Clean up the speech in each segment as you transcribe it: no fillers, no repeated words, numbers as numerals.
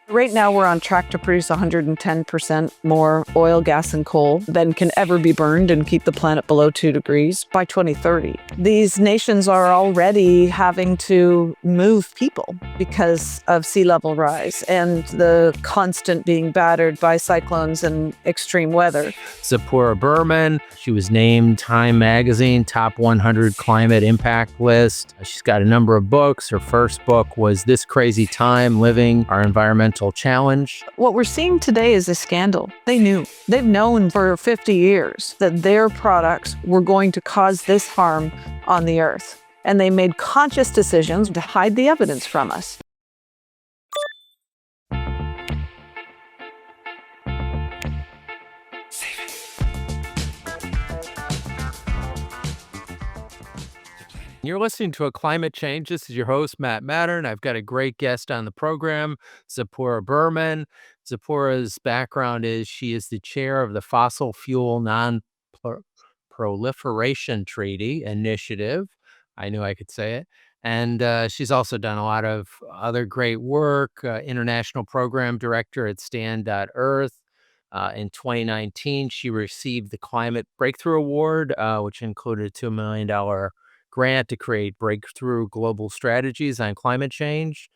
Right now, we're on track to produce 110% more oil, gas, and coal than can ever be burned and keep the planet below 2 degrees by 2030. These nations are already having to move people because of sea level rise and the constant being battered by cyclones and extreme weather. Tzeporah Berman, she was named Time Magazine Top 100 Climate Impact List. She's got a number of books. Her first book was This Crazy Time, Living Our Environmental Challenge. What we're seeing today is a scandal. They knew. They've known for 50 years that their products were going to cause this harm on the earth. And they made conscious decisions to hide the evidence from us. You're listening to A Climate Change. This is your host, Matt Matern. I've got a great guest on the program, Tzeporah Berman. Tzeporah's background is she is the chair of the Fossil Fuel Non-Proliferation Treaty Initiative. I knew I could say it. And she's also done a lot of other great work, international program director at Stand.Earth. In 2019, she received the Climate Breakthrough Award, which included a $2 million grant to create breakthrough global strategies on climate change.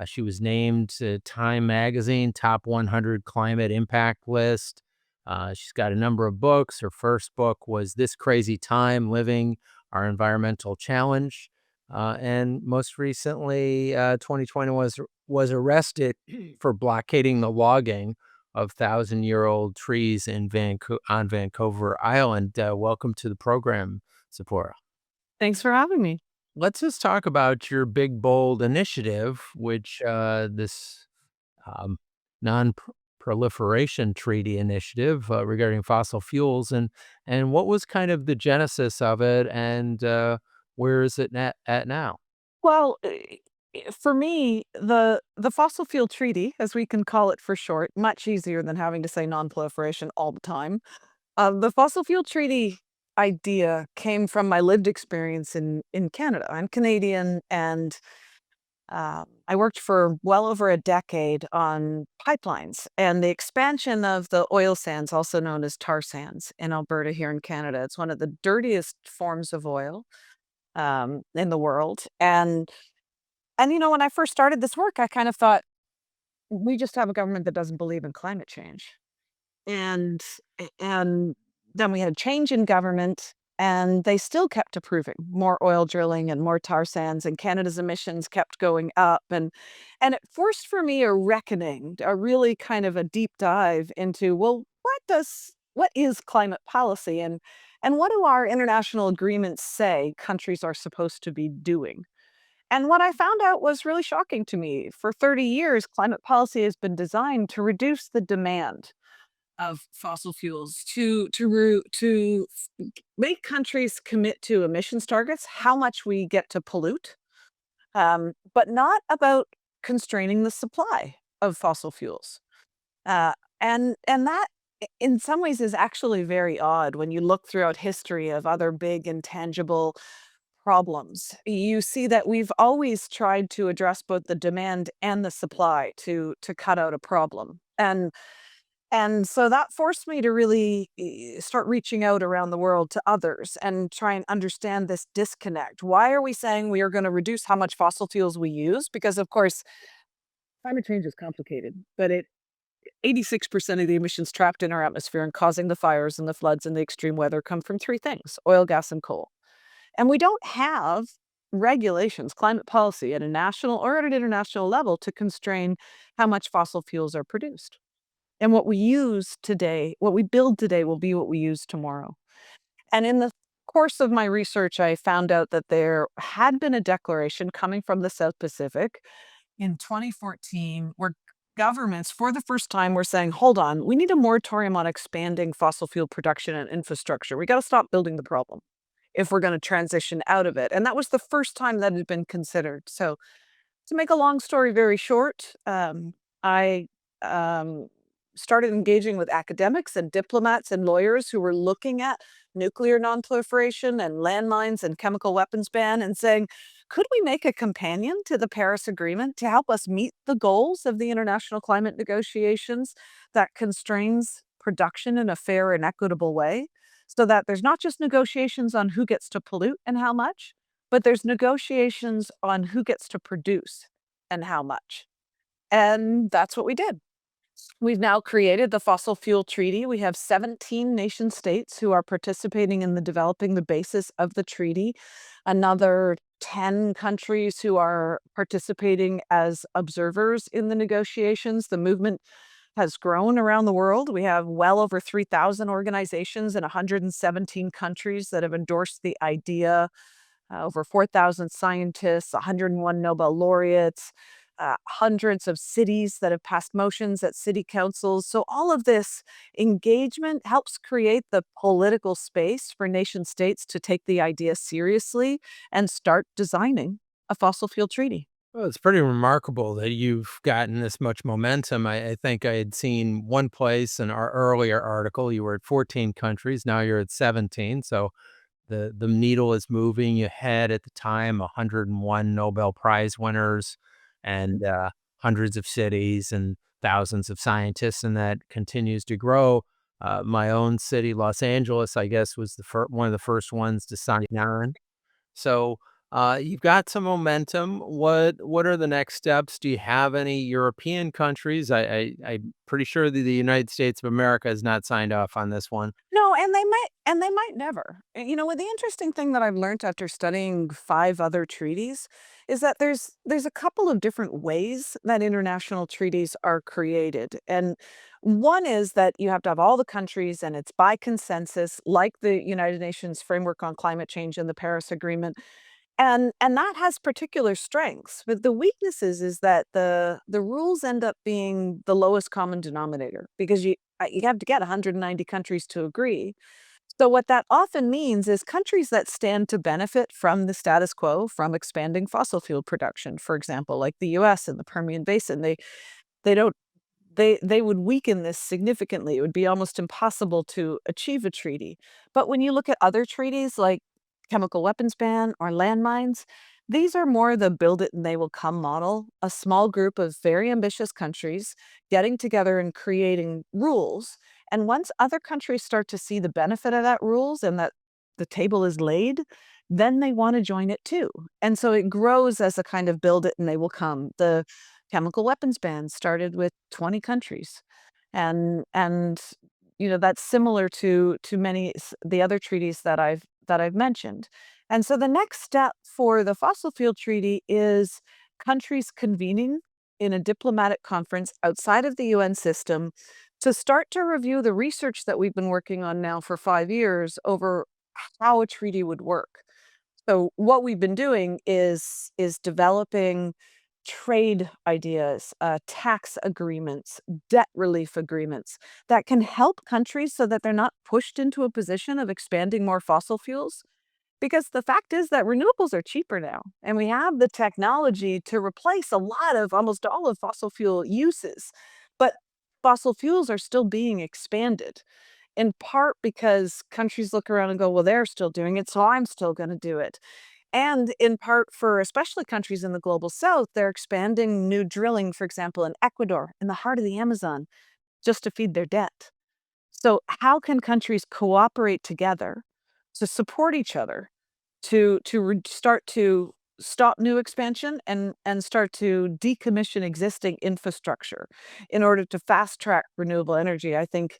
She was named to Time Magazine Top 100 Climate Impact List. She's got a number of books. Her first book was This Crazy Time, Living Our Environmental Challenge. And most recently, 2020 was arrested for blockading the logging of 1,000-year-old trees in on Vancouver Island. Welcome to the program, Tzeporah. Thanks for having me. Let's just talk about your big, bold initiative, which this non-proliferation treaty initiative regarding fossil fuels, and what was kind of the genesis of it, and where is it at now? Well, for me, the fossil fuel treaty, as we can call it for short, much easier than having to say non-proliferation all the time. The fossil fuel treaty idea came from my lived experience in Canada. I'm Canadian, and I worked for well over a decade on pipelines and the expansion of the oil sands, also known as tar sands, in Alberta here in Canada. It's one of the dirtiest forms of oil in the world. And when I first started this work, I kind of thought we just have a government that doesn't believe in climate change. And and then we had a change in government, and they still kept approving more oil drilling and more tar sands, and Canada's emissions kept going up. And it forced for me a reckoning, a really kind of a deep dive into, well, what is climate policy, and what do our international agreements say countries are supposed to be doing? And what I found out was really shocking to me. For 30 years, climate policy has been designed to reduce the demand of fossil fuels, to make countries commit to emissions targets, how much we get to pollute, but not about constraining the supply of fossil fuels. And that, in some ways, is actually very odd when you look throughout history of other big intangible problems. You see that we've always tried to address both the demand and the supply to cut out a problem. And so that forced me to really start reaching out around the world to others and try and understand this disconnect. Why are we saying we are going to reduce how much fossil fuels we use? Because of course, climate change is complicated, but 86% of the emissions trapped in our atmosphere and causing the fires and the floods and the extreme weather come from three things: oil, gas, and coal. And we don't have regulations, climate policy at a national or at an international level to constrain how much fossil fuels are produced. And what we use today, what we build today, will be what we use tomorrow. And in the course of my research, I found out that there had been a declaration coming from the South Pacific in 2014 where governments, for the first time, were saying, hold on, we need a moratorium on expanding fossil fuel production and infrastructure. We got to stop building the problem if we're going to transition out of it. And that was the first time that had been considered. So, to make a long story very short, I started engaging with academics and diplomats and lawyers who were looking at nuclear nonproliferation and landmines and chemical weapons ban and saying, could we make a companion to the Paris Agreement to help us meet the goals of the international climate negotiations that constrains production in a fair and equitable way so that there's not just negotiations on who gets to pollute and how much, but there's negotiations on who gets to produce and how much. And that's what we did. We've now created the Fossil Fuel Treaty. We have 17 nation states who are participating in the developing the basis of the treaty, another 10 countries who are participating as observers in the negotiations. The movement has grown around the world. We have well over 3,000 organizations in 117 countries that have endorsed the idea, over 4,000 scientists, 101 Nobel laureates, hundreds of cities that have passed motions at city councils. So, all of this engagement helps create the political space for nation states to take the idea seriously and start designing a fossil fuel treaty. Well, it's pretty remarkable that you've gotten this much momentum. I think I had seen one place in our earlier article, you were at 14 countries, now you're at 17. So the needle is moving. You had at the time 101 Nobel Prize winners and hundreds of cities and thousands of scientists, and that continues to grow. My own city, Los Angeles, I guess, was one of the first ones to sign on. So you've got some momentum. What are the next steps? Do you have any European countries? I'm pretty sure that the United States of America has not signed off on this one. No, and they might never. What the interesting thing that I've learned after studying 5 other treaties is that there's a couple of different ways that international treaties are created. And one is that you have to have all the countries and it's by consensus, like the United Nations Framework on Climate Change and the Paris Agreement. And that has particular strengths, but the weaknesses is that the rules end up being the lowest common denominator because you have to get 190 countries to agree. So what that often means is countries that stand to benefit from the status quo, from expanding fossil fuel production, for example, like the US and the Permian Basin, they don't they would weaken this significantly. It would be almost impossible to achieve a treaty. But when you look at other treaties like chemical weapons ban or landmines, these are more the build it and they will come model, a small group of very ambitious countries getting together and creating rules. And once other countries start to see the benefit of that rules and that the table is laid, then they want to join it too. And so it grows as a kind of build it and they will come. The chemical weapons ban started with 20 countries. And that's similar to many the other treaties that I've mentioned. And so the next step for the fossil fuel treaty is countries convening in a diplomatic conference outside of the UN system to start to review the research that we've been working on now for 5 years over how a treaty would work. So what we've been doing is developing trade ideas, tax agreements, debt relief agreements that can help countries so that they're not pushed into a position of expanding more fossil fuels. Because the fact is that renewables are cheaper now, and we have the technology to replace a lot of almost all of fossil fuel uses. But fossil fuels are still being expanded in part because countries look around and go, well, they're still doing it, so I'm still going to do it. And in part for especially countries in the global south, they're expanding new drilling, for example, in Ecuador, in the heart of the Amazon, just to feed their debt. So, how can countries cooperate together to support each other start to stop new expansion and start to decommission existing infrastructure in order to fast track renewable energy? I think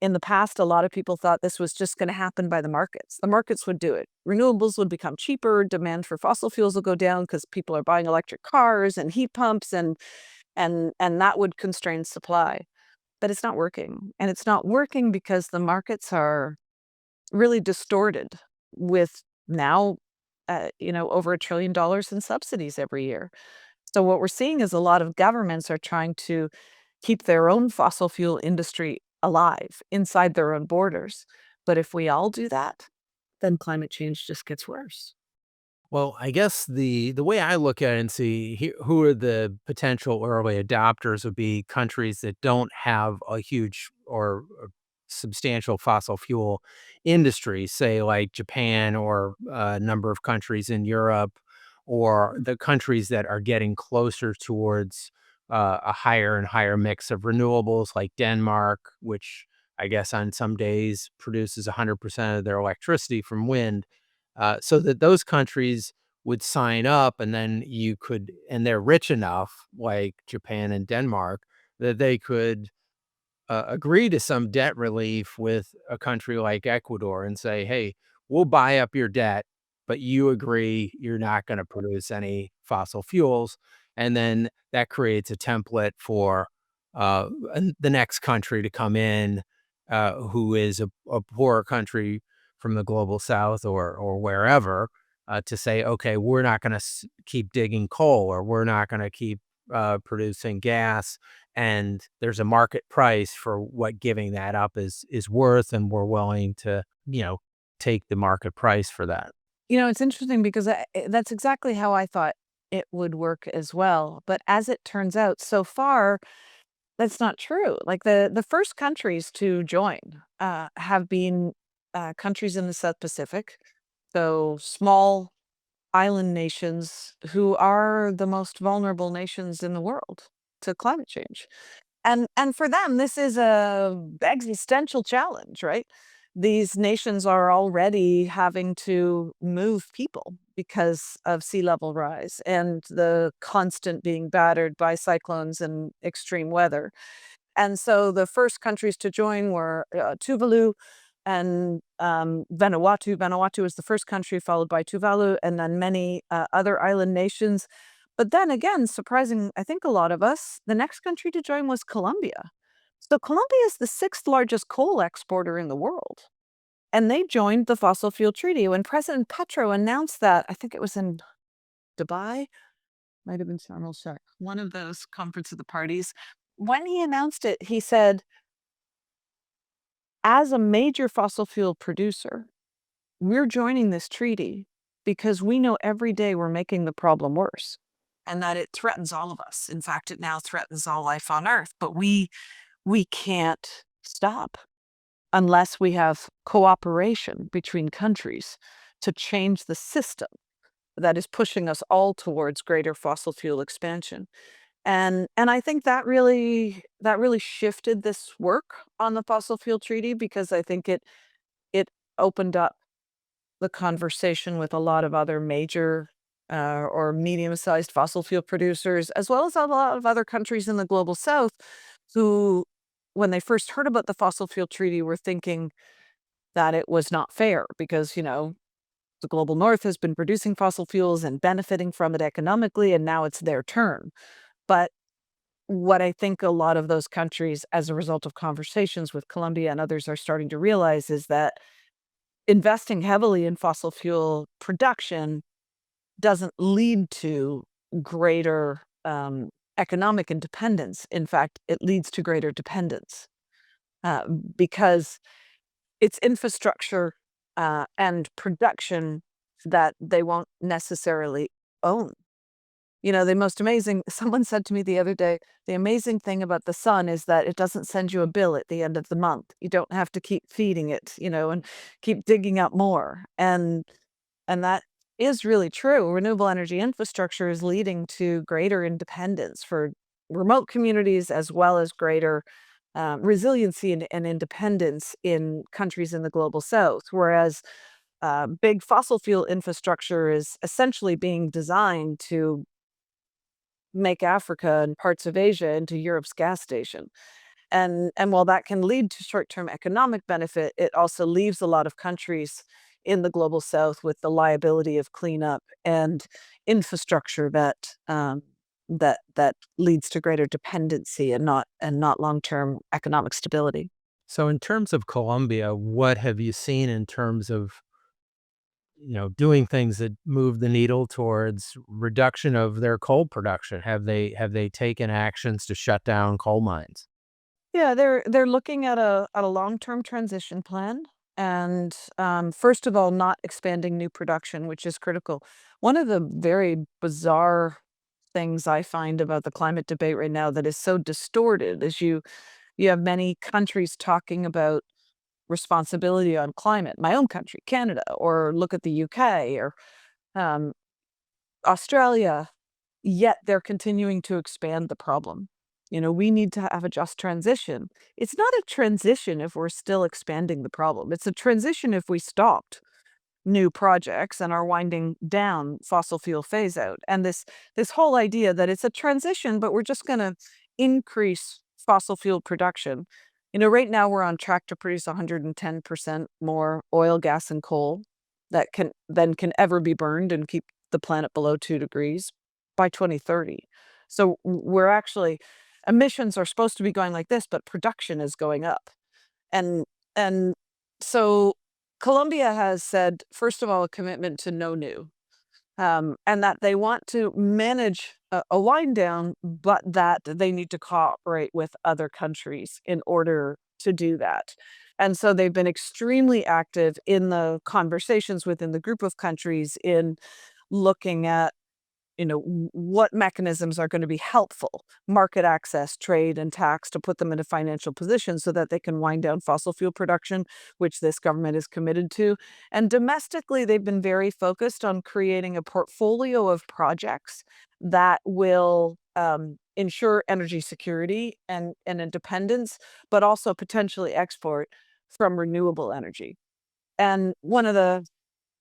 in the past, a lot of people thought this was just going to happen by the markets. The markets would do it. Renewables would become cheaper. Demand for fossil fuels will go down because people are buying electric cars and heat pumps, and that would constrain supply. But it's not working, and it's not working because the markets are really distorted with now, over $1 trillion in subsidies every year. So what we're seeing is a lot of governments are trying to keep their own fossil fuel industry alive inside their own borders. But if we all do that, then climate change just gets worse. Well, I guess the way I look at it and see who are the potential early adopters would be countries that don't have a huge or a substantial fossil fuel industry, say like Japan or a number of countries in Europe or the countries that are getting closer towards a higher and higher mix of renewables, like Denmark, which I guess on some days produces 100% of their electricity from wind, so that those countries would sign up, and then you could, and they're rich enough, like Japan and Denmark, that they could agree to some debt relief with a country like Ecuador and say, "Hey, we'll buy up your debt, but you agree you're not gonna produce any fossil fuels." And then that creates a template for, the next country to come in, who is a poorer country from the Global South or wherever, to say, "Okay, we're not gonna keep digging coal, or we're not gonna keep, producing gas, and there's a market price for what giving that up is worth, and we're willing to, take the market price for that." It's interesting because that's exactly how I thought it would work as well, but as it turns out, so far, that's not true. Like, the first countries to join, have been, countries in the South Pacific, so small island nations who are the most vulnerable nations in the world to climate change. And for them, this is a existential challenge, right? These nations are already having to move people because of sea level rise and the constant being battered by cyclones and extreme weather. And so the first countries to join were Tuvalu and Vanuatu. Vanuatu was the first country, followed by Tuvalu, and then many other island nations. But then again, surprising, I think a lot of us, the next country to join was Colombia. So Colombia is the sixth largest coal exporter in the world. And they joined the fossil fuel treaty. When President Petro announced that, I think it was in Dubai, might have been Sharm el Sheikh, one of those conference of the parties. When he announced it, he said, as a major fossil fuel producer, we're joining this treaty because we know every day we're making the problem worse and that it threatens all of us. In fact, it now threatens all life on Earth, but we can't stop unless we have cooperation between countries to change the system that is pushing us all towards greater fossil fuel expansion. And I think that really shifted this work on the fossil fuel treaty because I think it opened up the conversation with a lot of other major or medium-sized fossil fuel producers, as well as a lot of other countries in the global south who, when they first heard about the fossil fuel treaty, were thinking that it was not fair because, the global north has been producing fossil fuels and benefiting from it economically, and now it's their turn. But what I think a lot of those countries, as a result of conversations with Colombia and others, are starting to realize is that investing heavily in fossil fuel production doesn't lead to greater economic independence. In fact, it leads to greater dependence uh, because it's infrastructure and production that they won't necessarily own. The most amazing someone said to me the other day, the amazing thing about the sun is that it doesn't send you a bill at the end of the month. You don't have to keep feeding it, and keep digging up more. And that is really true. Renewable energy infrastructure is leading to greater independence for remote communities as well as greater resiliency and independence in countries in the global south. Whereas big fossil fuel infrastructure is essentially being designed to make Africa and parts of Asia into Europe's gas station. And while that can lead to short-term economic benefit, it also leaves a lot of countries in the global south with the liability of cleanup and infrastructure that leads to greater dependency and not long-term economic stability. So in terms of Colombia, what have you seen in terms of, doing things that move the needle towards reduction of their coal production? Have they taken actions to shut down coal mines? Yeah, they're looking at a long-term transition plan and, first of all, not expanding new production, which is critical. One of the very bizarre things I find about the climate debate right now that is so distorted is you have many countries talking about responsibility on climate. My own country, Canada, or look at the UK or, um Australia, yet they're continuing to expand the problem. We need to have a just transition. It's not a transition if we're still expanding the problem. It's a transition if we stopped new projects and are winding down fossil fuel phase out. And this whole idea that it's a transition, but we're just going to increase fossil fuel production. Right now we're on track to produce 110% more oil, gas, and coal that can ever be burned and keep the planet below 2 degrees by 2030. So we're actually emissions are supposed to be going like this, but production is going up. And and so Colombia has said, first of all, a commitment to no new, and that they want to manage a wind down, but that they need to cooperate with other countries in order to do that. And so they've been extremely active in the conversations within the group of countries in looking at what mechanisms are going to be helpful, market access, trade, and tax, to put them in a financial position so that they can wind down fossil fuel production, which this government is committed to. And domestically, they've been very focused on creating a portfolio of projects that will ensure energy security and independence, but also potentially export from renewable energy. And one of the,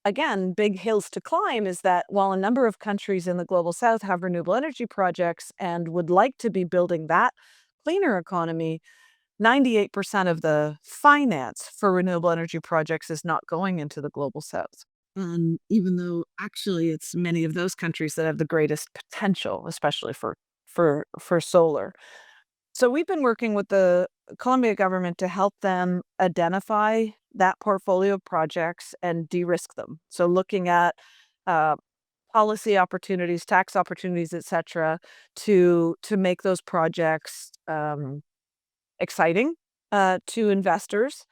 again, big hills to climb is that while a number of countries in the global south have renewable energy projects and would like to be building that cleaner economy, 98% of the finance for renewable energy projects is not going into the global south. Even though actually it's many of those countries that have the greatest potential, especially for solar. So we've been working with the Colombia government to help them identify that portfolio of projects and de-risk them. So looking at uh, policy opportunities, tax opportunities, et cetera, to make those projects exciting to investors,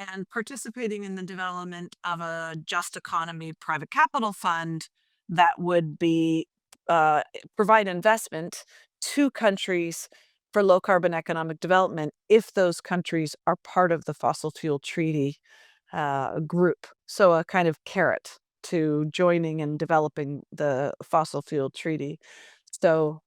and participating in the development of a just economy private capital fund that would be uh, provide investment to countries for low carbon economic development if those countries are part of the fossil fuel treaty group. So a kind of carrot to joining and developing the fossil fuel treaty. So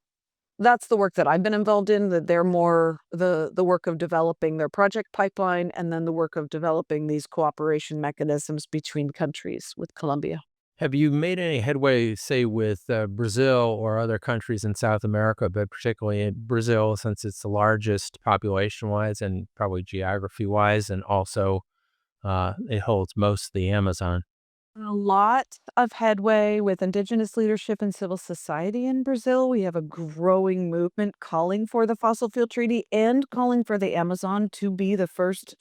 that's the work that I've been involved in, that they're more the work of developing their project pipeline, and then the work of developing these cooperation mechanisms between countries with Colombia. Have you made any headway, say, with Brazil or other countries in South America, but particularly in Brazil, since it's the largest population-wise and probably geography-wise, and also it holds most of the Amazon? A lot of headway with indigenous leadership and civil society in Brazil. We have a growing movement calling for the fossil fuel treaty and calling for the Amazon to be the first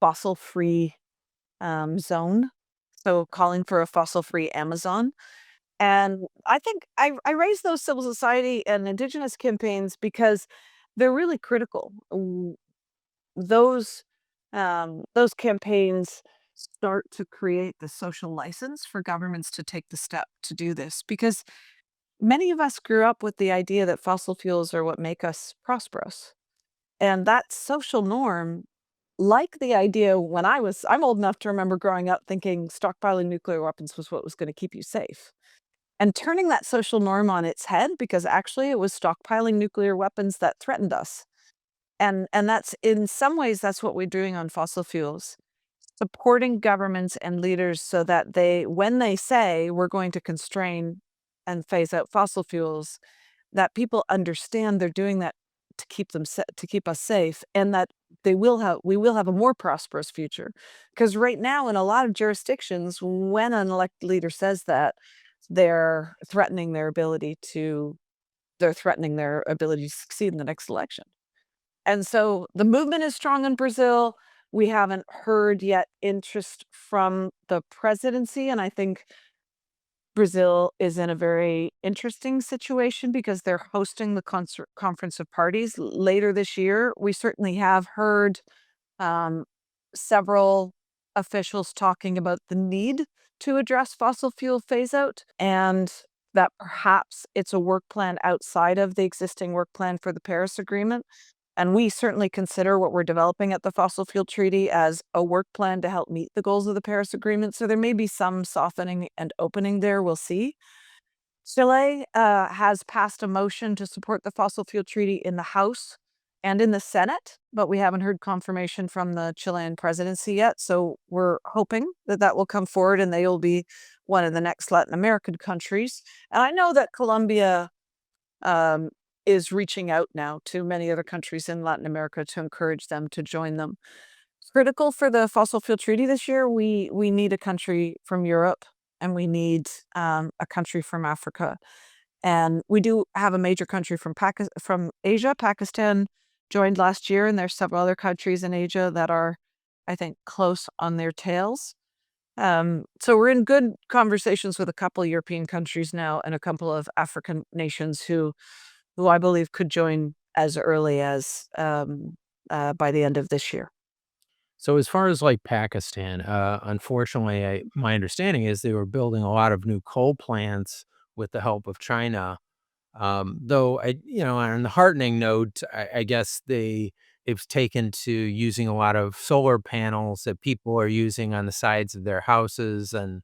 fossil-free zone. So calling for a fossil-free Amazon. And I think I raise those civil society and indigenous campaigns because they're really critical. Those campaigns start to create the social license for governments to take the step to do this, because many of us grew up with the idea that fossil fuels are what make us prosperous. And that social norm, like the idea when I'm old enough to remember growing up thinking stockpiling nuclear weapons was what was going to keep you safe. And turning that social norm on its head, because actually it was stockpiling nuclear weapons that threatened us. And that's, in some ways, that's what we're doing on fossil fuels. Supporting governments and leaders so that when they say we're going to constrain and phase out fossil fuels, that people understand they're doing that to keep us safe, and that we will have a more prosperous future. Because right now, in a lot of jurisdictions, when an elected leader says that, they're threatening their ability to succeed in the next election. And so the movement is strong in Brazil. We haven't heard yet interest from the presidency, and I think Brazil is in a very interesting situation because they're hosting the Conference of Parties later this year. We certainly have heard um, several officials talking about the need to address fossil fuel phase out, and that perhaps it's a work plan outside of the existing work plan for the Paris Agreement. And we certainly consider what we're developing at the Fossil Fuel Treaty as a work plan to help meet the goals of the Paris Agreement. So there may be some softening and opening there. We'll see. Chile has passed a motion to support the fossil fuel treaty in the House and in the Senate, but we haven't heard confirmation from the Chilean presidency yet. So we're hoping that that will come forward and they will be one of the next Latin American countries. And I know that Colombia um, is reaching out now to many other countries in Latin America to encourage them to join them. Critical for the fossil fuel treaty this year, we need a country from Europe and we need a country from Africa. And we do have a major country from Asia. Pakistan joined last year, and there's several other countries in Asia that are, I think, close on their tails. So we're in good conversations with a couple of European countries now and a couple of African nations who I believe could join as early as by the end of this year. So as far as like Pakistan, unfortunately, my understanding is they were building a lot of new coal plants with the help of China. Though on the heartening note, I guess they've taken to using a lot of solar panels that people are using on the sides of their houses and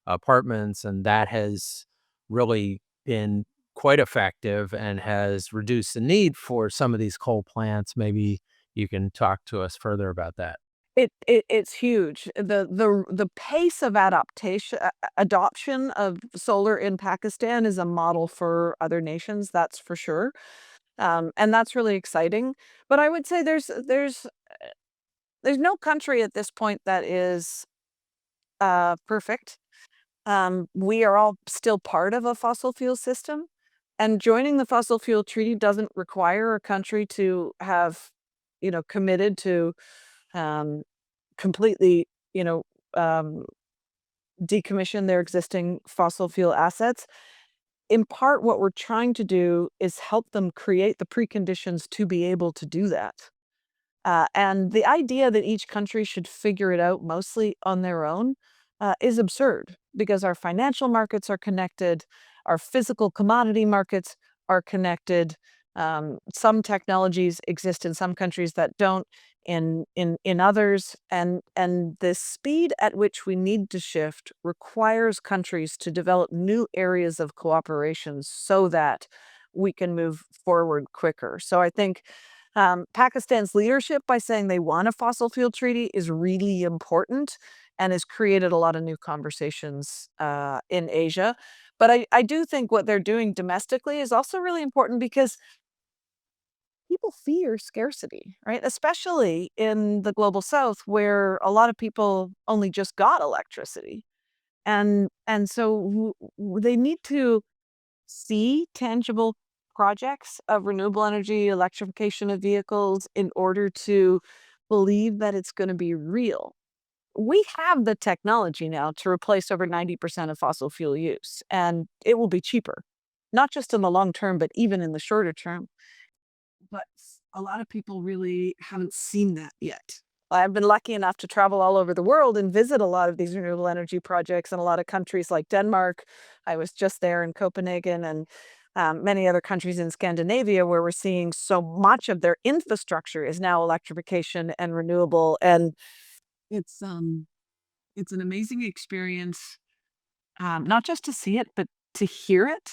apartments, and that has really been quite effective and has reduced the need for some of these coal plants. Maybe you can talk to us further about that. It's huge. The pace of adoption of solar in Pakistan is a model for other nations, that's for sure. And that's really exciting. But I would say there's no country at this point that is perfect. We are all still part of a fossil fuel system, and joining the fossil fuel treaty doesn't require a country to have, committed to um, completely, you know, um, decommission their existing fossil fuel assets. In part, what we're trying to do is help them create the preconditions to be able to do that. And the idea that each country should figure it out mostly on their own is absurd because our financial markets are connected, our physical commodity markets are connected. Some technologies exist in some countries that don't in others, and the speed at which we need to shift requires countries to develop new areas of cooperation so that we can move forward quicker. So I think Pakistan's leadership by saying they want a fossil fuel treaty is really important and has created a lot of new conversations in Asia. But I do think what they're doing domestically is also really important because people fear scarcity, right? Especially in the global south where a lot of people only just got electricity. And so they need to see tangible projects of renewable energy, electrification of vehicles in order to believe that it's going to be real. We have the technology now to replace over 90% of fossil fuel use, and it will be cheaper, not just in the long term, but even in the shorter term. But a lot of people really haven't seen that yet. I've been lucky enough to travel all over the world and visit a lot of these renewable energy projects in a lot of countries like Denmark. I was just there in Copenhagen and many other countries in Scandinavia where we're seeing so much of their infrastructure is now electrification and renewable. And it's an amazing experience, not just to see it, but to hear it.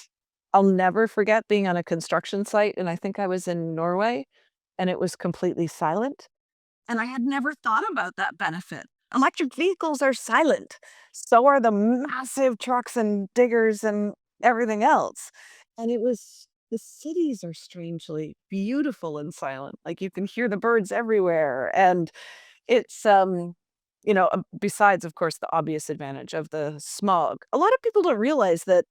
I'll never forget being on a construction site, and I think I was in Norway, and it was completely silent, and I had never thought about that benefit. Electric vehicles are silent. So are the massive trucks and diggers and everything else. And the cities are strangely beautiful and silent. Like you can hear the birds everywhere. And it's, besides, of course, the obvious advantage of the smog, a lot of people don't realize that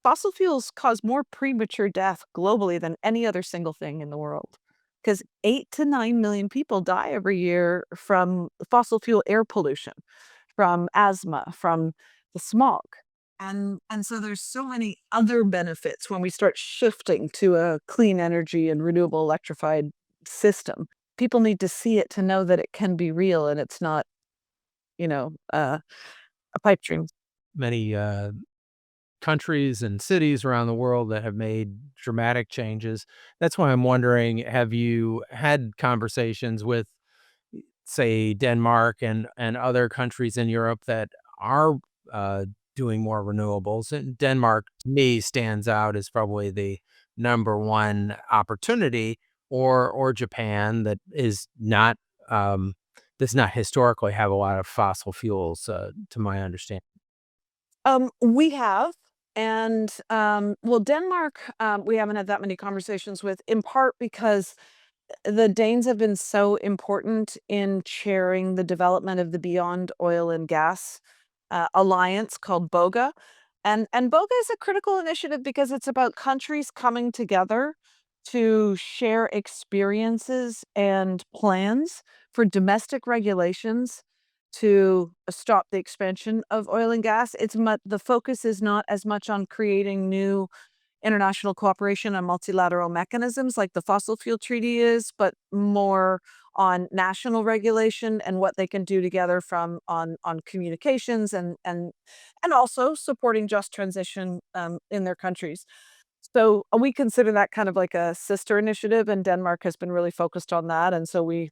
fossil fuels cause more premature death globally than any other single thing in the world. Because 8 to 9 million people die every year from fossil fuel air pollution, from asthma, from the smog. And so there's so many other benefits when we start shifting to a clean energy and renewable electrified system. People need to see it to know that it can be real and it's not, a pipe dream. Many countries and cities around the world that have made dramatic changes. That's why I'm wondering, have you had conversations with, say, Denmark and other countries in Europe that are doing more renewables. And Denmark, to me, stands out as probably the number one opportunity, or Japan that is not does not historically have a lot of fossil fuels, to my understanding. We have, and, well, Denmark, we haven't had that many conversations with, in part because the Danes have been so important in chairing the development of the Beyond Oil and Gas alliance called BOGA. And BOGA is a critical initiative because it's about countries coming together to share experiences and plans for domestic regulations to stop the expansion of oil and gas. The focus is not as much on creating new international cooperation and multilateral mechanisms like the fossil fuel treaty is, but more on national regulation and what they can do together from on communications and also supporting just transition in their countries. So we consider that kind of like a sister initiative, and Denmark has been really focused on that. And so we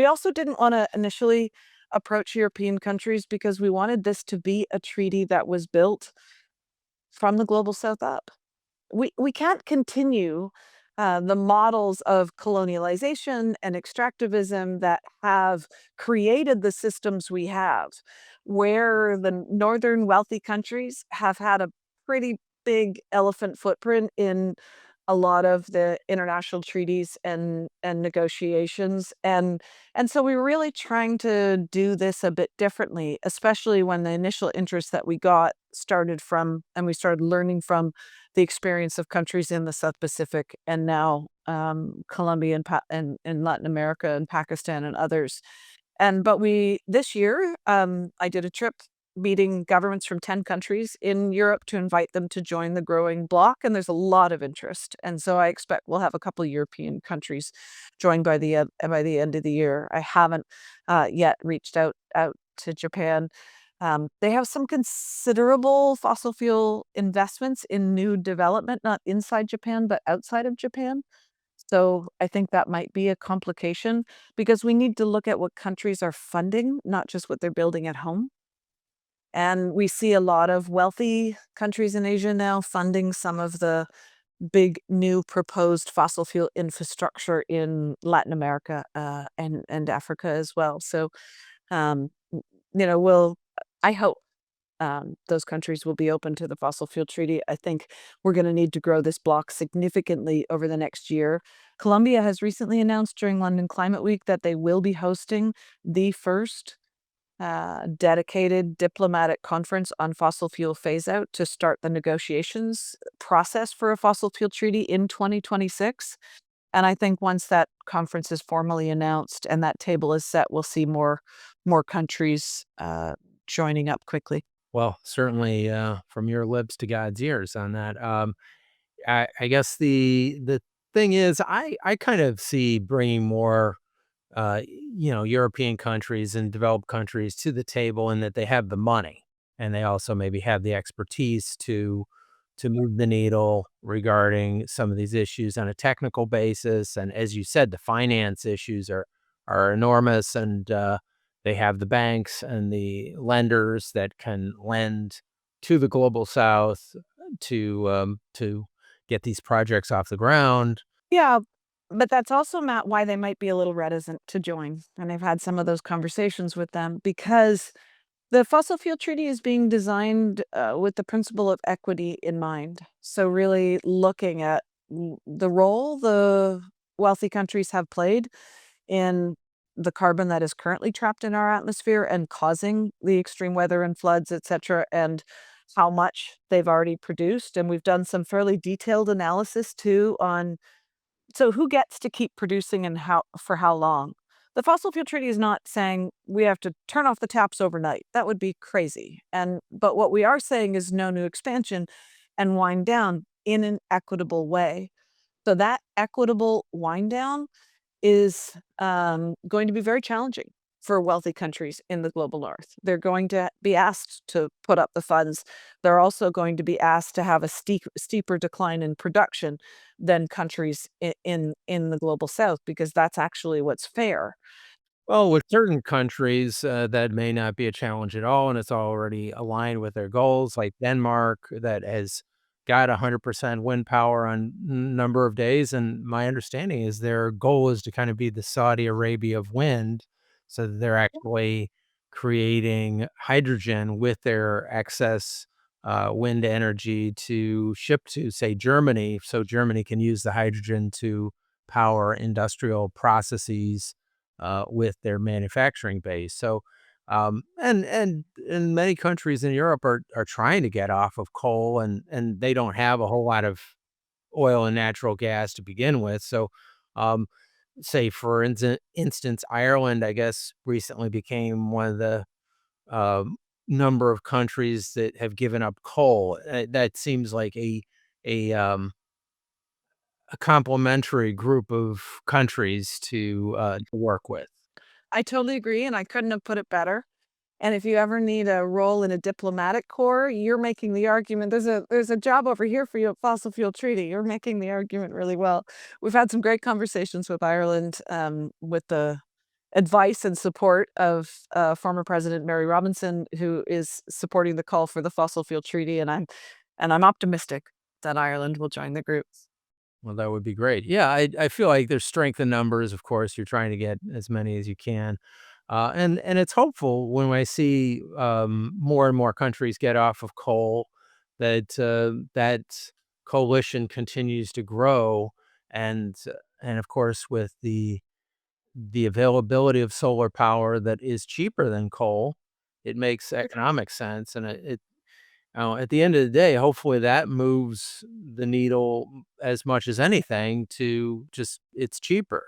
also didn't want to initially approach European countries because we wanted this to be a treaty that was built from the global south up. We can't continue the models of colonialization and extractivism that have created the systems we have, where the northern wealthy countries have had a pretty big elephant footprint in a lot of the international treaties and negotiations. And so we're really trying to do this a bit differently, especially when the initial interest that we got started from, and we started learning from the experience of countries in the South Pacific, and now Colombia and Latin America and Pakistan and others. But we this year, I did a trip meeting governments from 10 countries in Europe to invite them to join the growing bloc, and there's a lot of interest. And so I expect we'll have a couple of European countries join by the end of the year. I haven't yet reached out to Japan. They have some considerable fossil fuel investments in new development, not inside Japan, but outside of Japan. So I think that might be a complication because we need to look at what countries are funding, not just what they're building at home. And we see a lot of wealthy countries in Asia now funding some of the big new proposed fossil fuel infrastructure in Latin America and Africa as well. So um, we'll. I hope those countries will be open to the fossil fuel treaty. I think we're going to need to grow this block significantly over the next year. Colombia has recently announced during London Climate Week that they will be hosting the first dedicated diplomatic conference on fossil fuel phase out to start the negotiations process for a fossil fuel treaty in 2026. And I think once that conference is formally announced and that table is set, we'll see more countries joining up quickly. Well, certainly, from your lips to God's ears on that. I guess the thing is, I kind of see bringing more, European countries and developed countries to the table, and that they have the money, and they also maybe have the expertise to move the needle regarding some of these issues on a technical basis. And as you said, the finance issues are enormous, and they have the banks and the lenders that can lend to the global south to get these projects off the ground. Yeah, but that's also, Matt, why they might be a little reticent to join. And I've had some of those conversations with them because the fossil fuel treaty is being designed with the principle of equity in mind. So, really looking at the role the wealthy countries have played in the carbon that is currently trapped in our atmosphere and causing the extreme weather and floods, et cetera, and how much they've already produced. And we've done some fairly detailed analysis too on so who gets to keep producing and how for how long? The fossil fuel treaty is not saying we have to turn off the taps overnight. That would be crazy. And but what we are saying is no new expansion and wind down in an equitable way. So that equitable wind down is going to be very challenging for wealthy countries in the global north. They're going to be asked to put up the funds. They're also going to be asked to have a steeper decline in production than countries in the global south because that's actually what's fair. Well, with certain countries, that may not be a challenge at all, and it's already aligned with their goals, like Denmark, that has got 100% wind power on number of days. And my understanding is their goal is to kind of be the Saudi Arabia of wind, so that they're actually creating hydrogen with their excess wind energy to ship to, say, Germany, so Germany can use the hydrogen to power industrial processes with their manufacturing base. So, and many countries in Europe are trying to get off of coal, and they don't have a whole lot of oil and natural gas to begin with. So, um, say for instance, Ireland, I guess, recently became one of the number of countries that have given up coal. That seems like a a complementary group of countries to work with. I totally agree, and I couldn't have put it better. And if you ever need a role in a diplomatic corps, you're making the argument. There's a job over here for you at Fossil Fuel Treaty. You're making the argument really well. We've had some great conversations with Ireland, with the advice and support of former President Mary Robinson, who is supporting the call for the Fossil Fuel Treaty, and I'm optimistic that Ireland will join the group. Well, that would be great. Yeah, I feel like there's strength in numbers. Of course, you're trying to get as many as you can, and it's hopeful when I see more and more countries get off of coal that that coalition continues to grow, and of course with the availability of solar power that is cheaper than coal, it makes economic sense, and at the end of the day, hopefully that moves the needle as much as anything to just it's cheaper.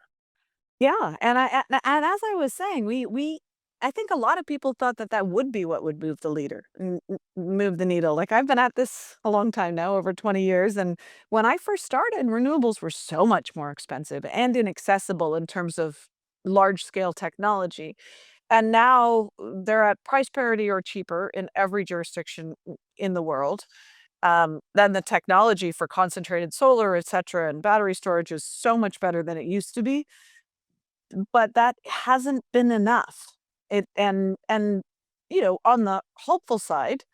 Yeah, and as I was saying, we I think a lot of people thought that that would be what would move the leader move the needle. Like, I've been at this a long time now, over 20 years, and when I first started, renewables were so much more expensive and inaccessible in terms of large scale technology. And now they're at price parity or cheaper in every jurisdiction in the world. Then the technology for concentrated solar, et cetera, and battery storage is so much better than it used to be, but that hasn't been enough. On the hopeful side,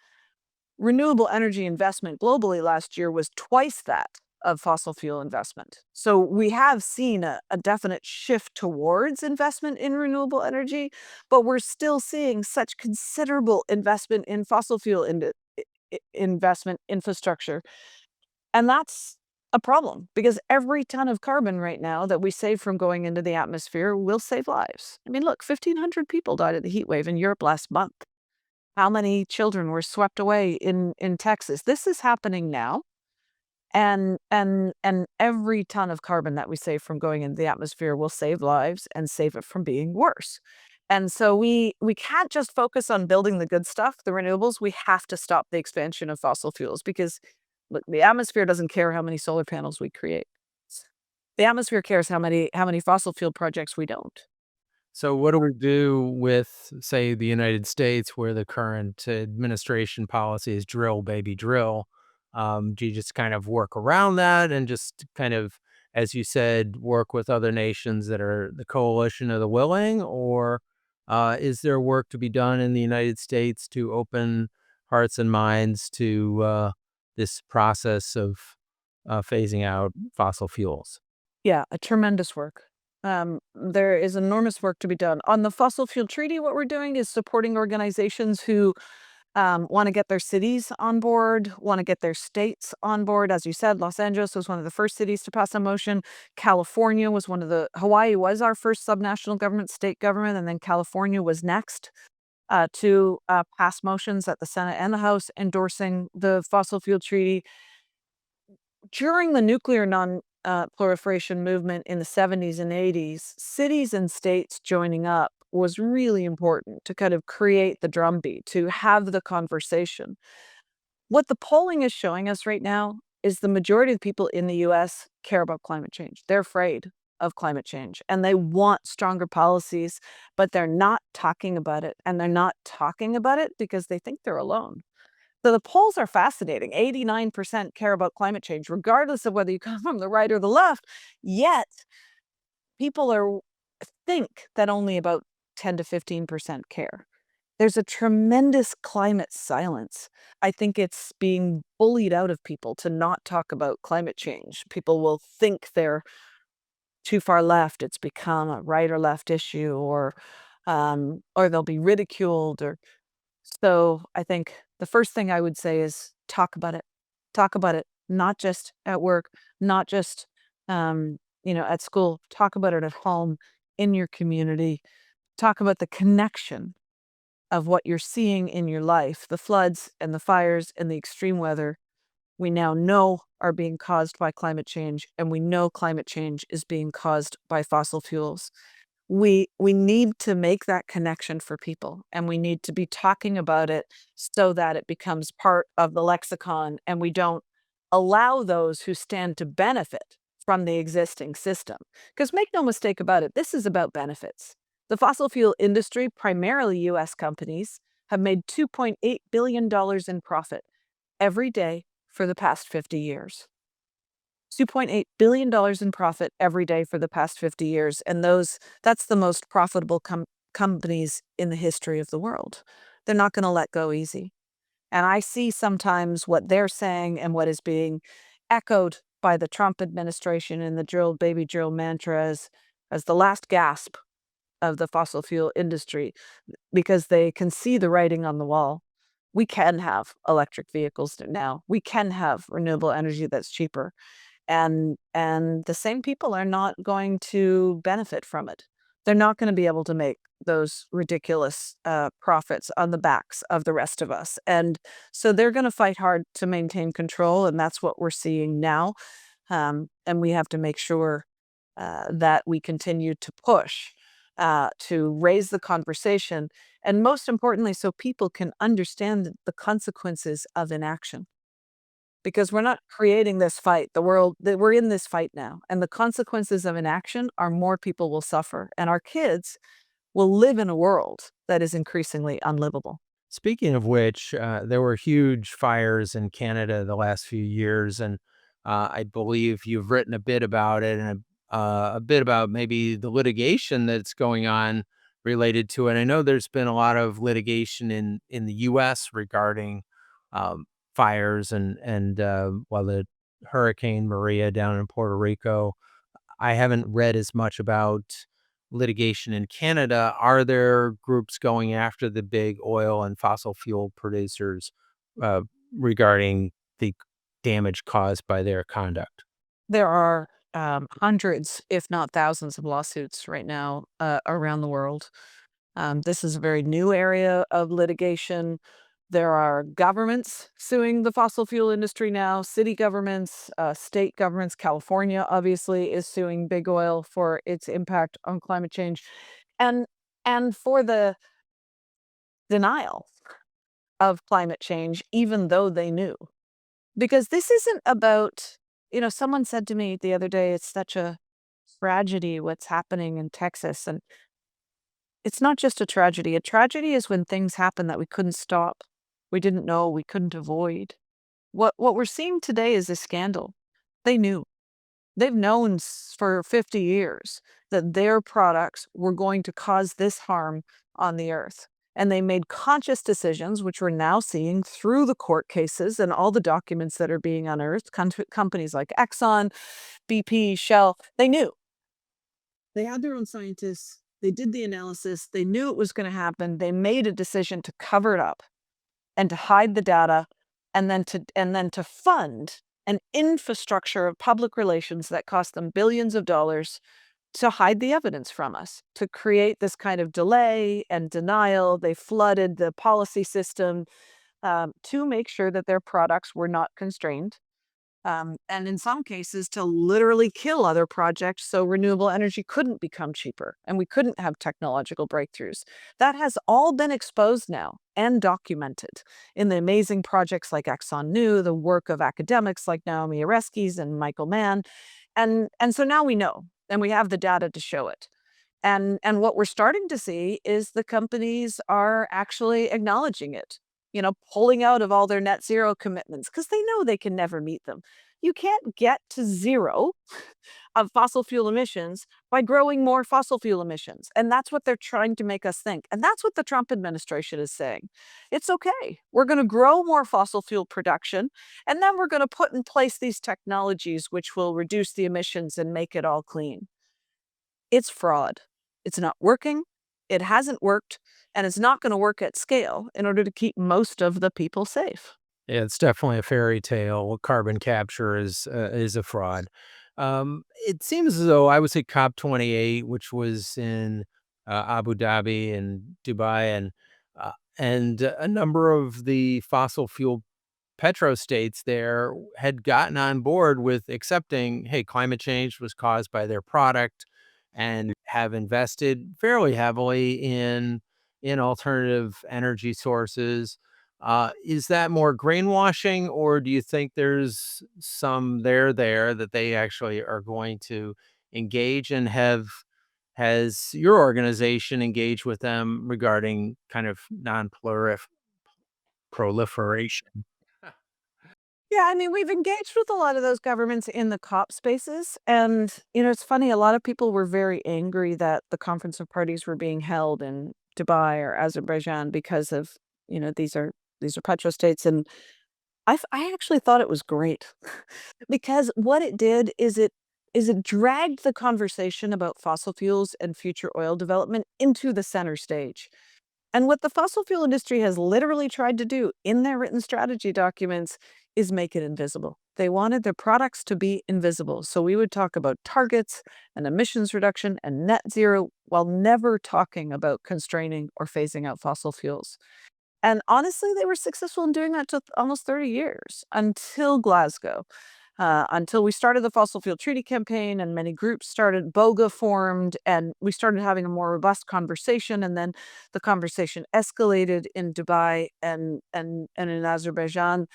renewable energy investment globally last year was twice that of fossil fuel investment. So we have seen a definite shift towards investment in renewable energy, but we're still seeing such considerable investment in fossil fuel investment infrastructure, and that's a problem because every ton of carbon right now that we save from going into the atmosphere will save lives. I mean, look, 1,500 people died of the heat wave in Europe last month. How many children were swept away in Texas? This is happening now. And every ton of carbon that we save from going into the atmosphere will save lives and save it from being worse. And so we can't just focus on building the good stuff, the renewables. We have to stop the expansion of fossil fuels because look, the atmosphere doesn't care how many solar panels we create. The atmosphere cares how many fossil fuel projects we don't. So what do we do with, say, the United States, where the current administration policy is drill, baby, drill? Do you just kind of work around that and just kind of, as you said, work with other nations that are the coalition of the willing? Or is there work to be done in the United States to open hearts and minds to this process of phasing out fossil fuels? Yeah, a tremendous work. There is enormous work to be done. On the fossil fuel treaty, what we're doing is supporting organizations who want to get their cities on board, want to get their states on board. As you said, Los Angeles was one of the first cities to pass a motion. California was Hawaii was our first subnational government, state government, and then California was next to pass motions at the Senate and the House endorsing the fossil fuel treaty. During the nuclear non-proliferation movement in the 70s and 80s, cities and states joining up was really important to kind of create the drumbeat, to have the conversation. What the polling is showing us right now is the majority of the people in the US care about climate change. They're afraid of climate change and they want stronger policies, but they're not talking about it. And they're not talking about it because they think they're alone. So the polls are fascinating. 89% care about climate change, regardless of whether you come from the right or the left. Yet people think that only about 10 to 15% care. There's a tremendous climate silence. I think it's being bullied out of people to not talk about climate change. People will think they're too far left. It's become a right or left issue, or they'll be ridiculed. Or so I think the first thing I would say is talk about it. Talk about it, not just at work, not just at school. Talk about it at home, in your community. Talk about the connection of what you're seeing in your life, the floods and the fires and the extreme weather we now know are being caused by climate change, and we know climate change is being caused by fossil fuels. We need to make that connection for people, and we need to be talking about it so that it becomes part of the lexicon, and we don't allow those who stand to benefit from the existing system. Because make no mistake about it, this is about benefits. The fossil fuel industry, primarily US companies, have made $2.8 billion in profit every day for the past 50 years. $2.8 billion in profit every day for the past 50 years. And that's the most profitable companies in the history of the world. They're not going to let go easy. And I see sometimes what they're saying and what is being echoed by the Trump administration and the drill, baby drill mantra as the last gasp of the fossil fuel industry, because they can see the writing on the wall. We can have electric vehicles now. We can have renewable energy that's cheaper. And the same people are not going to benefit from it. They're not going to be able to make those ridiculous profits on the backs of the rest of us. And so they're going to fight hard to maintain control, and that's what we're seeing now. And we have to make sure that we continue to push to raise the conversation, and most importantly, so people can understand the consequences of inaction. Because we're not creating this fight, we're in this fight now, and the consequences of inaction are more people will suffer, and our kids will live in a world that is increasingly unlivable. Speaking of which, there were huge fires in Canada the last few years, and I believe you've written a bit about it and a bit about maybe the litigation that's going on related to it. I know there's been a lot of litigation in the U.S. regarding fires and the Hurricane Maria down in Puerto Rico. I haven't read as much about litigation in Canada. Are there groups going after the big oil and fossil fuel producers uh, regarding the damage caused by their conduct? There are hundreds, if not thousands, of lawsuits right now around the world. This is a very new area of litigation. There are governments suing the fossil fuel industry now, city governments, state governments. California, obviously, is suing big oil for its impact on climate change, and for the denial of climate change, even though they knew. Because this isn't about, someone said to me the other day, it's such a tragedy what's happening in Texas. And it's not just a tragedy. A tragedy is when things happen that we couldn't stop, we didn't know, we couldn't avoid. What we're seeing today is a scandal. They knew. They've known for 50 years that their products were going to cause this harm on the earth. And they made conscious decisions, which we're now seeing through the court cases and all the documents that are being unearthed. Companies like Exxon, BP, Shell, they knew. They had their own scientists. They did the analysis. They knew it was going to happen. They made a decision to cover it up and to hide the data, and then to fund an infrastructure of public relations that cost them billions of dollars to hide the evidence from us, to create this kind of delay and denial. They flooded the policy system to make sure that their products were not constrained. And in some cases, to literally kill other projects so renewable energy couldn't become cheaper and we couldn't have technological breakthroughs. That has all been exposed now and documented in the amazing projects like Exxon New, the work of academics like Naomi Oreskes and Michael Mann. And so now we know, and we have the data to show it. And what we're starting to see is the companies are actually acknowledging it, pulling out of all their net zero commitments because they know they can never meet them. You can't get to zero of fossil fuel emissions by growing more fossil fuel emissions. And that's what they're trying to make us think. And that's what the Trump administration is saying. It's okay. We're going to grow more fossil fuel production, and then we're going to put in place these technologies which will reduce the emissions and make it all clean. It's fraud. It's not working. It hasn't worked, and it's not going to work at scale in order to keep most of the people safe. Yeah, it's definitely a fairy tale. Carbon capture is a fraud. It seems as though I would say COP28, which was in Abu Dhabi and Dubai, and a number of the fossil fuel petrostates there had gotten on board with accepting, hey, climate change was caused by their product, and have invested fairly heavily in alternative energy sources. Is that more greenwashing, or do you think there's some there that they actually are going to engage, and has your organization engaged with them regarding kind of proliferation? Yeah, I mean, we've engaged with a lot of those governments in the COP spaces. And, it's funny, a lot of people were very angry that the Conference of Parties were being held in Dubai or Azerbaijan because of, these are petrostates. And I actually thought it was great because what it did is it dragged the conversation about fossil fuels and future oil development into the center stage. And what the fossil fuel industry has literally tried to do in their written strategy documents is make it invisible. They wanted their products to be invisible. So we would talk about targets and emissions reduction and net zero while never talking about constraining or phasing out fossil fuels. And honestly, they were successful in doing that to almost 30 years until Glasgow, until we started the fossil fuel treaty campaign and many groups started, BOGA formed, and we started having a more robust conversation. And then the conversation escalated in Dubai and in Azerbaijan.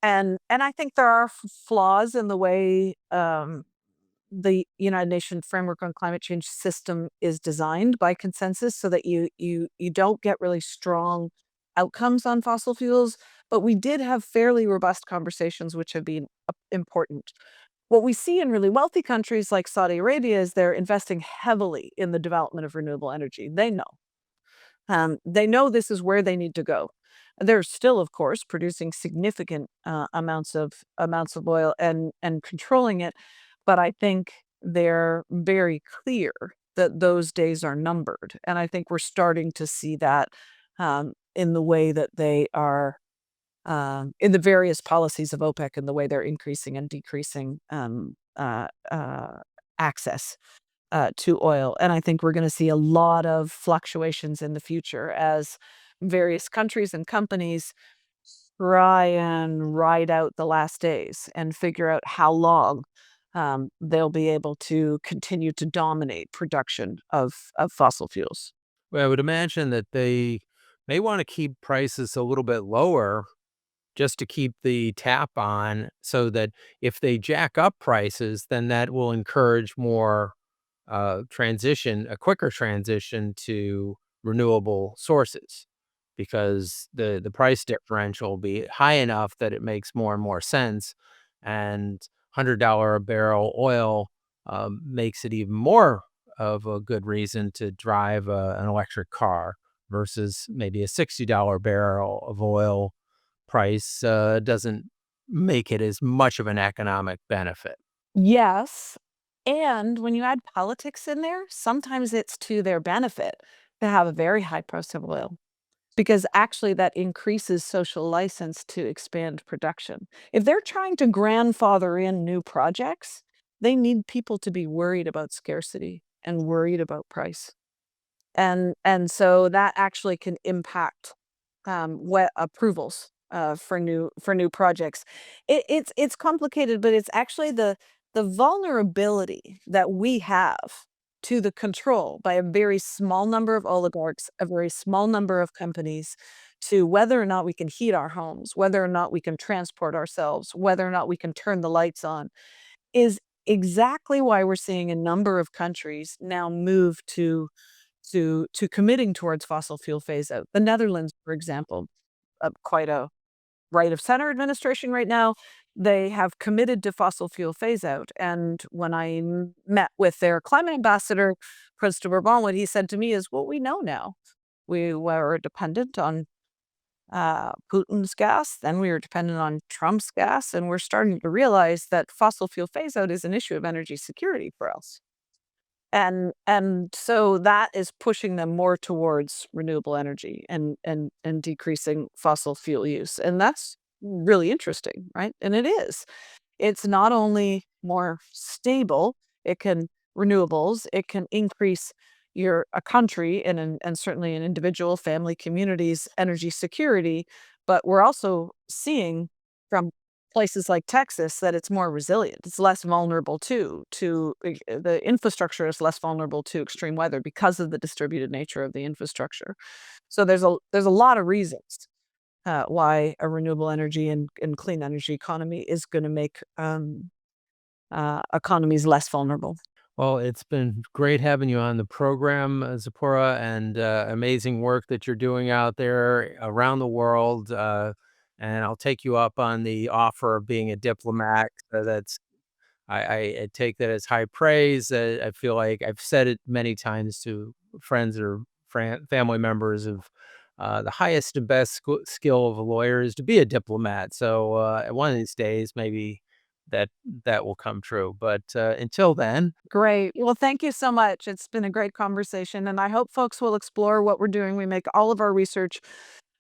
And I think there are flaws in the way the United Nations framework on climate change system is designed by consensus so that you don't get really strong outcomes on fossil fuels, but we did have fairly robust conversations which have been important. What we see in really wealthy countries like Saudi Arabia is they're investing heavily in the development of renewable energy. They know this is where they need to go. They're still, of course, producing significant amounts of oil and controlling it, but I think they're very clear that those days are numbered, and I think we're starting to see that in the way that they are in the various policies of OPEC and the way they're increasing and decreasing access to oil. And I think we're going to see a lot of fluctuations in the future as various countries and companies try and ride out the last days and figure out how long they'll be able to continue to dominate production of fossil fuels. Well, I would imagine that they may want to keep prices a little bit lower just to keep the tap on, so that if they jack up prices, then that will encourage more a quicker transition to renewable sources, because the price differential will be high enough that it makes more and more sense. And $100 a barrel oil makes it even more of a good reason to drive an electric car versus maybe a $60 barrel of oil price doesn't make it as much of an economic benefit. Yes. And when you add politics in there, sometimes it's to their benefit to have a very high price of oil. Because actually that increases social license to expand production. If they're trying to grandfather in new projects, they need people to be worried about scarcity and worried about price. And so that actually can impact what approvals for new projects. It's complicated, but it's actually the vulnerability that we have to the control by a very small number of oligarchs, a very small number of companies, to whether or not we can heat our homes, whether or not we can transport ourselves, whether or not we can turn the lights on, is exactly why we're seeing a number of countries now move to committing towards fossil fuel phase out. The Netherlands, for example, quite a right of center administration right now. they have committed to fossil fuel phase out. And when I met with their climate ambassador, Tzeporah Berman, what he said to me is, what we know now. We were dependent on Putin's gas, then we were dependent on Trump's gas, and we're starting to realize that fossil fuel phase out is an issue of energy security for us. And so that is pushing them more towards renewable energy and decreasing fossil fuel use. And that's really interesting, right? And it is. It's not only more stable, it can renewables, it can increase a country and certainly an individual, family, communities, energy security, but we're also seeing from places like Texas that it's more resilient. It's less vulnerable the infrastructure is less vulnerable to extreme weather because of the distributed nature of the infrastructure. So there's a lot of reasons why a renewable energy and clean energy economy is going to make economies less vulnerable. Well, it's been great having you on the program, Tzeporah, and amazing work that you're doing out there around the world. And I'll take you up on the offer of being a diplomat. I take that as high praise. I feel like I've said it many times to friends or family members of the highest and best skill of a lawyer is to be a diplomat. So one of these days, maybe that that will come true. But until then, Great. Well, thank you so much. It's been a great conversation, and I hope folks will explore what we're doing. We make all of our research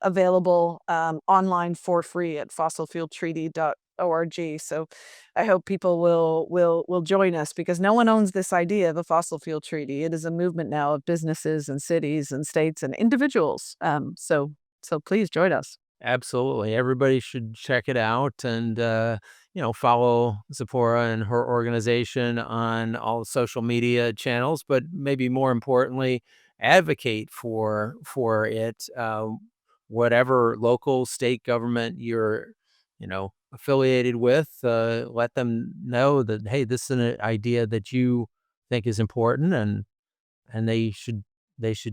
available online for free at fossilfueltreaty.org. So I hope people will join us, because no one owns this idea of a fossil fuel treaty. It is a movement now of businesses and cities and states and individuals. So please join us. absolutely, everybody should check it out and follow Tzeporah and her organization on all the social media channels. But maybe more importantly, advocate for it. Whatever local, state government you're, affiliated with, let them know that, hey, this is an idea that you think is important, and they should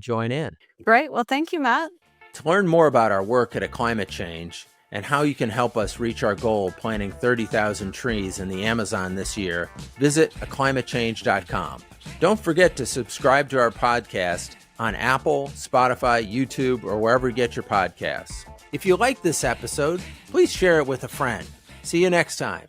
join in. Great. Well, thank you, Matt. To learn more about our work at Climate Change and how you can help us reach our goal of planting 30,000 trees in the Amazon this year, visit aclimatechange.com. Don't forget to subscribe to our podcast on Apple, Spotify, YouTube, or wherever you get your podcasts. If you like this episode, please share it with a friend. See you next time.